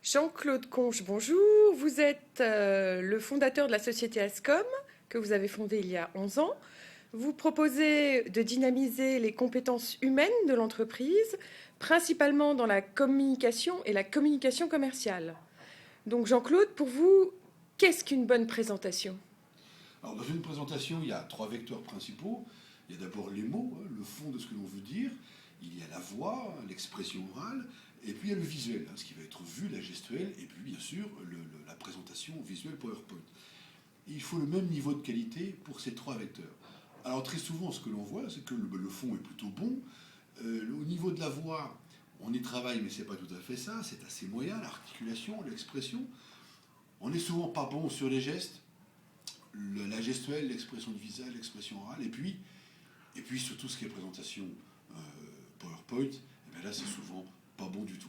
Jean-Claude Conche, bonjour. Vous êtes le fondateur de la société Ascom, que vous avez fondée il y a 11 ans. Vous proposez de dynamiser les compétences humaines de l'entreprise, principalement dans la communication et la communication commerciale. Donc Jean-Claude, pour vous, qu'est-ce qu'une bonne présentation? Alors, dans une présentation, il y a trois vecteurs principaux. Il y a d'abord les mots, le fond de ce que l'on veut dire. Il y a la voix, l'expression orale. Et puis il y a le visuel, ce qui va être vu, la gestuelle. Et puis bien sûr, la présentation visuelle PowerPoint. Et il faut le même niveau de qualité pour ces trois vecteurs. Alors très souvent, ce que l'on voit, c'est que le fond est plutôt bon. Au niveau de la voix, on y travaille, mais c'est pas tout à fait ça. C'est assez moyen, l'articulation, l'expression. On n'est souvent pas bon sur les gestes, la gestuelle, l'expression du visage, l'expression orale, et puis surtout ce qui est présentation euh, PowerPoint, et bien là c'est souvent pas bon du tout.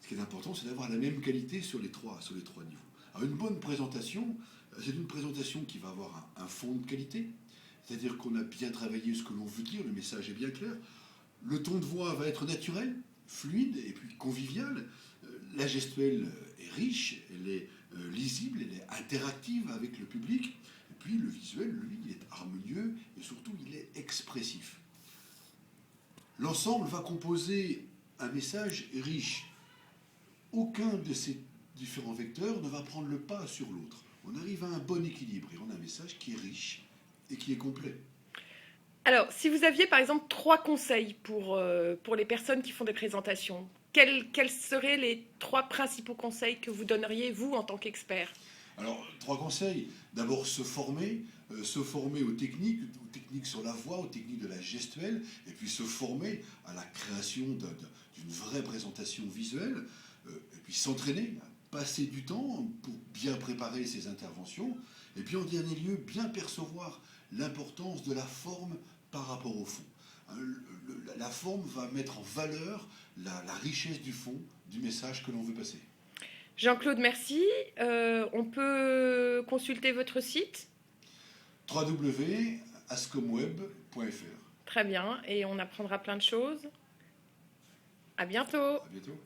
Ce qui est important, c'est d'avoir la même qualité sur les trois niveaux. Alors une bonne présentation, c'est une présentation qui va avoir un fond de qualité, c'est-à-dire qu'on a bien travaillé ce que l'on veut dire, le message est bien clair, le ton de voix va être naturel, fluide et puis convivial. La gestuelle est riche, elle est lisible, elle est interactive avec le public. Et puis le visuel, lui, il est harmonieux et surtout il est expressif. L'ensemble va composer un message riche. Aucun de ces différents vecteurs ne va prendre le pas sur l'autre. On arrive à un bon équilibre et on a un message qui est riche et qui est complet. Alors, si vous aviez par exemple 3 conseils pour les personnes qui font des présentations, quels seraient les 3 principaux conseils que vous donneriez, vous, en tant qu'expert? Alors, trois conseils. D'abord, se former aux techniques sur la voix, aux techniques de la gestuelle, et puis se former à la création d'une vraie présentation visuelle, et puis s'entraîner, passer du temps pour bien préparer ses interventions, et puis en dernier lieu, bien percevoir l'importance de la forme par rapport au fond. La forme va mettre en valeur la richesse du fond du message que l'on veut passer. Jean-Claude, merci. On peut consulter votre site? www.ascomweb.fr. Très bien, et on apprendra plein de choses. À bientôt. À bientôt.